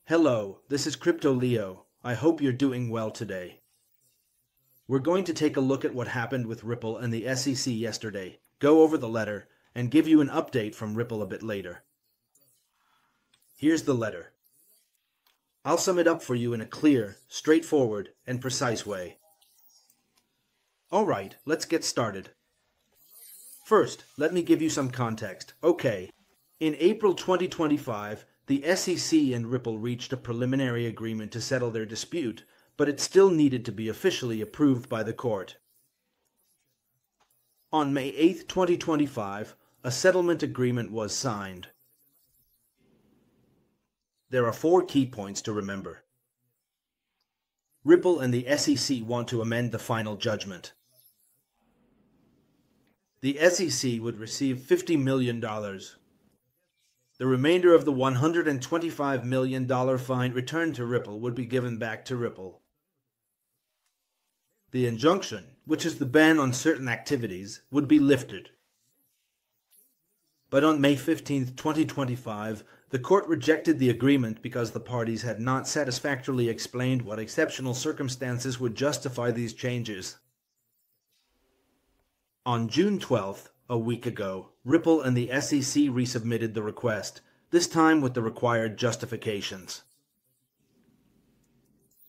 Hello, this is Crypto Leo. I hope you're doing well today. We're going to take a look at what happened with Ripple and the SEC yesterday, go over the letter, and give you an update from Ripple a bit later. Here's the letter. I'll sum it up for you in a clear, straightforward, and precise way. Alright, let's get started. First, let me give you some context. Okay, in April 2025, the SEC and Ripple reached a preliminary agreement to settle their dispute, but it still needed to be officially approved by the court. On May 8, 2025, a settlement agreement was signed. There are 4 key points to remember. Ripple and the SEC want to amend the final judgment. The SEC would receive $50 million. The remainder of the $125 million fine returned to Ripple would be given back to Ripple. The injunction, which is the ban on certain activities, would be lifted. But on May 15, 2025, the court rejected the agreement because the parties had not satisfactorily explained what exceptional circumstances would justify these changes. On June 12th, a week ago, Ripple and the SEC resubmitted the request, this time with the required justifications.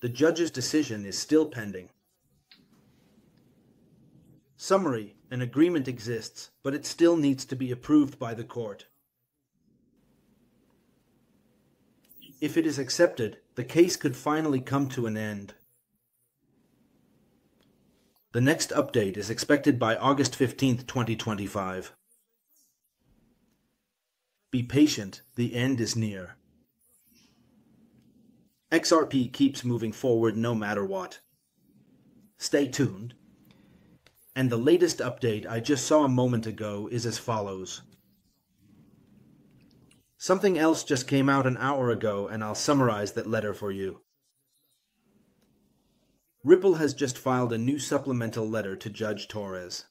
The judge's decision is still pending. Summary: an agreement exists, but it still needs to be approved by the court. If it is accepted, the case could finally come to an end. The next update is expected by August 15, 2025. Be patient, the end is near. XRP keeps moving forward no matter what. Stay tuned. And the latest update I just saw a moment ago is as follows. Something else just came out an hour ago, and I'll summarize that letter for you. Ripple has just filed a new supplemental letter to Judge Torres.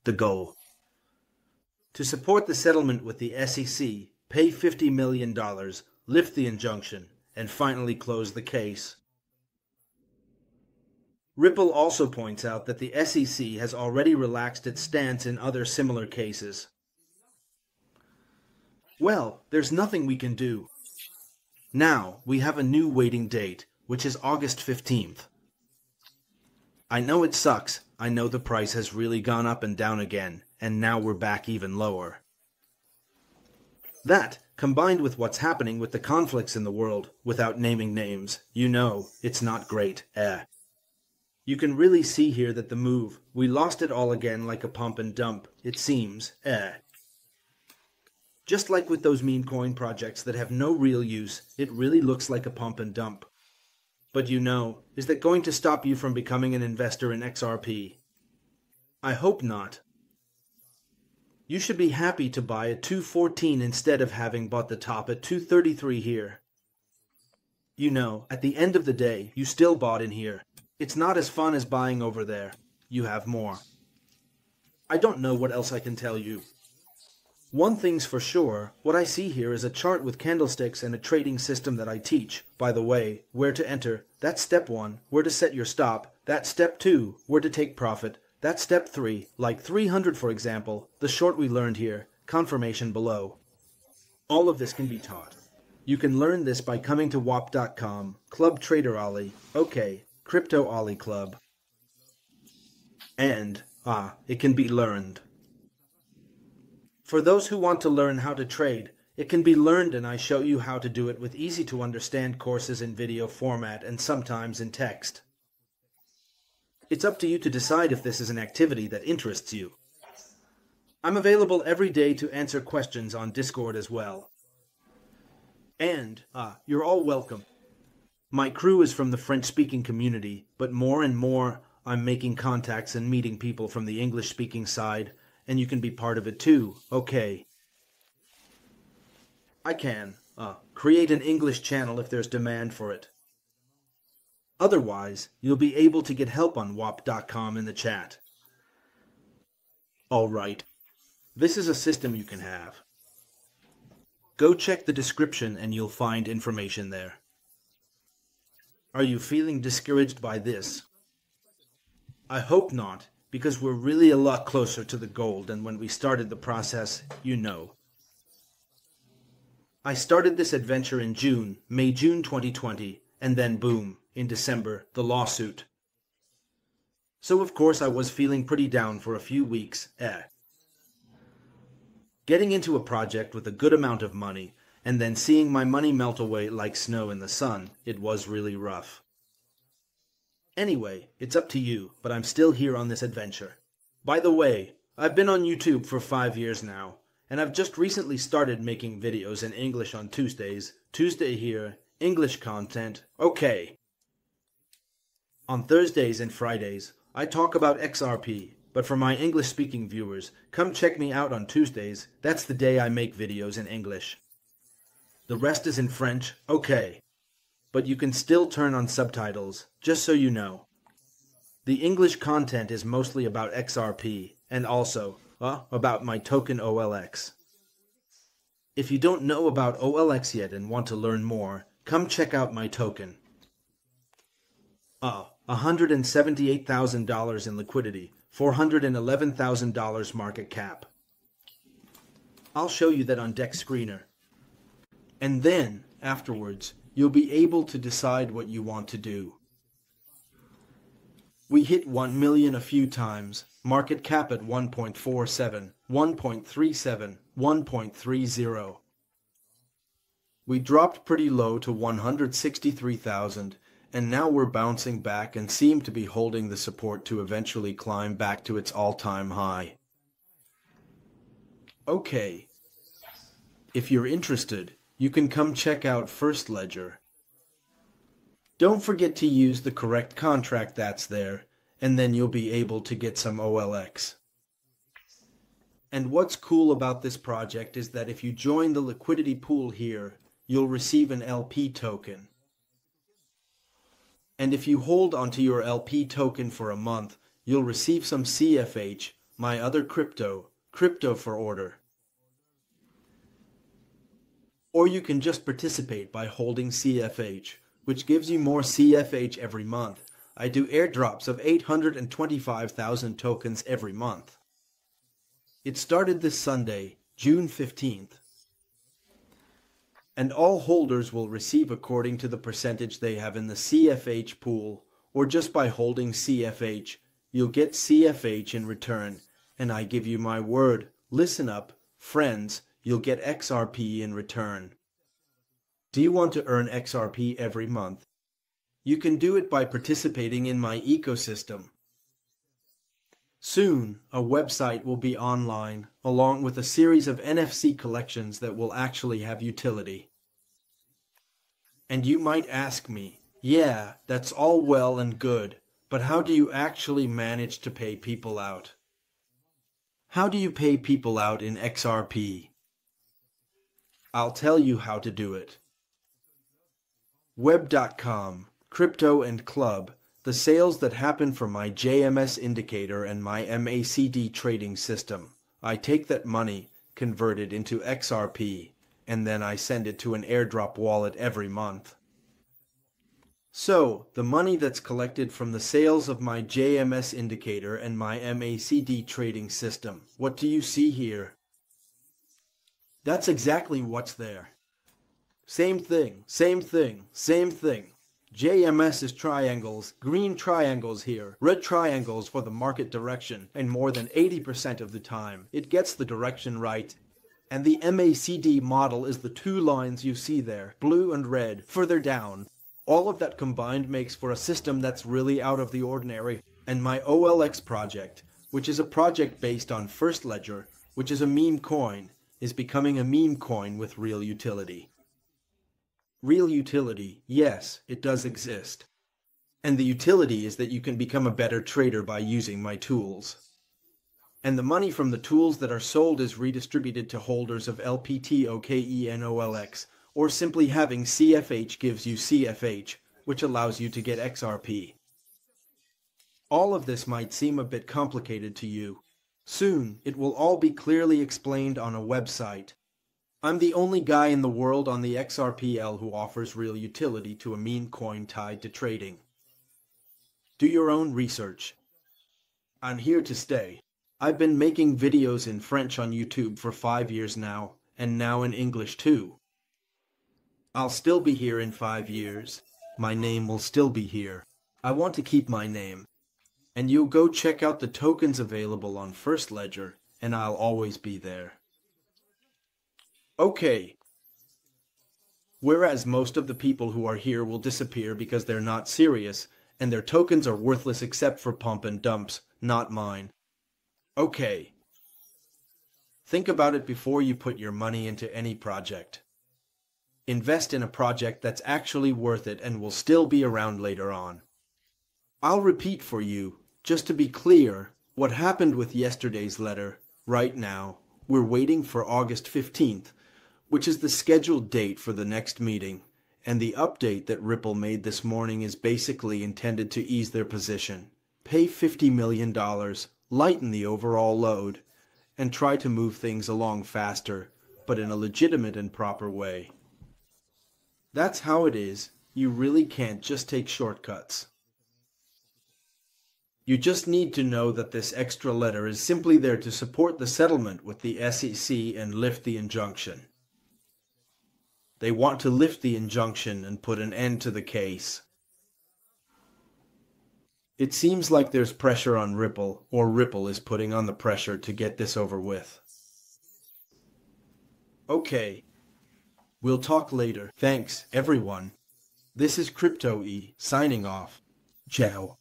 The goal: to support the settlement with the SEC, pay $50 million, lift the injunction, and finally close the case. Ripple also points out that the SEC has already relaxed its stance in other similar cases. Well, there's nothing we can do. Now, we have a new waiting date, which is August 15th. I know it sucks. I know the price has really gone up and down again, and now we're back even lower. That, combined with what's happening with the conflicts in the world, without naming names, you know, it's not great, You can really see here that the move, we lost it all again like a pump and dump, it seems, Just like with those meme coin projects that have no real use, it really looks like a pump and dump. But you know, is that going to stop you from becoming an investor in XRP? I hope not. You should be happy to buy at 214 instead of having bought the top at 233 here. You know, at the end of the day, you still bought in here. It's not as fun as buying over there. You have more. I don't know what else I can tell you. One thing's for sure, what I see here is a chart with candlesticks and a trading system that I teach. By the way, where to enter, that's step 1, where to set your stop, that's step 2, where to take profit, that's step 3, like 300 for example, the short we learned here, confirmation below. All of this can be taught. You can learn this by coming to wap.com, Club Trader Ollie, okay, Crypto Ollie Club. And, it can be learned. For those who want to learn how to trade, it can be learned, and I show you how to do it with easy-to-understand courses in video format and sometimes in text. It's up to you to decide if this is an activity that interests you. I'm available every day to answer questions on Discord as well. And, you're all welcome. My crew is from the French-speaking community, but more and more I'm making contacts and meeting people from the English-speaking side, and you can be part of it too, okay? I can, create an English channel if there's demand for it. Otherwise, you'll be able to get help on wap.com in the chat. Alright, this is a system you can have. Go check the description and you'll find information there. Are you feeling discouraged by this? I hope not, because we're really a lot closer to the goal than when we started the process, you know. I started this adventure in May-June 2020, and then boom, in December, the lawsuit. So of course I was feeling pretty down for a few weeks, Getting into a project with a good amount of money, and then seeing my money melt away like snow in the sun, it was really rough. Anyway, it's up to you, but I'm still here on this adventure. By the way, I've been on YouTube for 5 years now, and I've just recently started making videos in English on Tuesdays. Tuesday here, English content, okay. On Thursdays and Fridays, I talk about XRP, but for my English-speaking viewers, come check me out on Tuesdays. That's the day I make videos in English. The rest is in French, okay. But you can still turn on subtitles, just so you know. The English content is mostly about XRP, and also, about my token OLX. If you don't know about OLX yet and want to learn more, come check out my token. $178,000 in liquidity, $411,000 market cap. I'll show you that on Deck Screener. And then, afterwards, you'll be able to decide what you want to do. We hit 1 million a few times, market cap at 1.47, 1.37, 1.30. We dropped pretty low to 163,000, and now we're bouncing back and seem to be holding the support to eventually climb back to its all-time high. Okay. If you're interested, you can come check out First Ledger. Don't forget to use the correct contract that's there, and then you'll be able to get some OLX. And what's cool about this project is that if you join the liquidity pool here, you'll receive an LP token. And if you hold onto your LP token for a month, you'll receive some CFH, my other crypto for order. Or you can just participate by holding CFH, which gives you more CFH every month. I do airdrops of 825,000 tokens every month. It started this Sunday, June 15th. And all holders will receive according to the percentage they have in the CFH pool, or just by holding CFH, you'll get CFH in return. And I give you my word, listen up, friends, you'll get XRP in return. Do you want to earn XRP every month? You can do it by participating in my ecosystem. Soon, a website will be online, along with a series of NFC collections that will actually have utility. And you might ask me, yeah, that's all well and good, but how do you actually manage to pay people out? How do you pay people out in XRP? I'll tell you how to do it. Web.com, Crypto and Club, the sales that happen from my JMS indicator and my MACD trading system. I take that money, convert it into XRP, and then I send it to an airdrop wallet every month. So, the money that's collected from the sales of my JMS indicator and my MACD trading system, what do you see here? That's exactly what's there. Same thing, same thing, same thing. JMS is triangles, green triangles here, red triangles for the market direction, and more than 80% of the time, it gets the direction right. And the MACD model is the two lines you see there, blue and red, further down. All of that combined makes for a system that's really out of the ordinary. And my OLX project, which is a project based on First Ledger, which is a meme coin, is becoming a meme coin with real utility. Real utility, yes, it does exist. And the utility is that you can become a better trader by using my tools. And the money from the tools that are sold is redistributed to holders of LPT, OKE, and OLX, or simply having CFH gives you CFH, which allows you to get XRP. All of this might seem a bit complicated to you. Soon, it will all be clearly explained on a website. I'm the only guy in the world on the XRPL who offers real utility to a meme coin tied to trading. Do your own research. I'm here to stay. I've been making videos in French on YouTube for 5 years now, and now in English too. I'll still be here in 5 years. My name will still be here. I want to keep my name. And you go check out the tokens available on First Ledger, and I'll always be there. Okay. Whereas most of the people who are here will disappear because they're not serious, and their tokens are worthless except for pump and dumps, not mine. Okay. Think about it before you put your money into any project. Invest in a project that's actually worth it and will still be around later on. I'll repeat for you, just to be clear, what happened with yesterday's letter. Right now, we're waiting for August 15th, which is the scheduled date for the next meeting, and the update that Ripple made this morning is basically intended to ease their position. Pay $50 million, lighten the overall load, and try to move things along faster, but in a legitimate and proper way. That's how it is. You really can't just take shortcuts. You just need to know that this extra letter is simply there to support the settlement with the SEC and lift the injunction. They want to lift the injunction and put an end to the case. It seems like there's pressure on Ripple, or Ripple is putting on the pressure to get this over with. Okay. We'll talk later. Thanks, everyone. This is Crypto E, signing off. Ciao.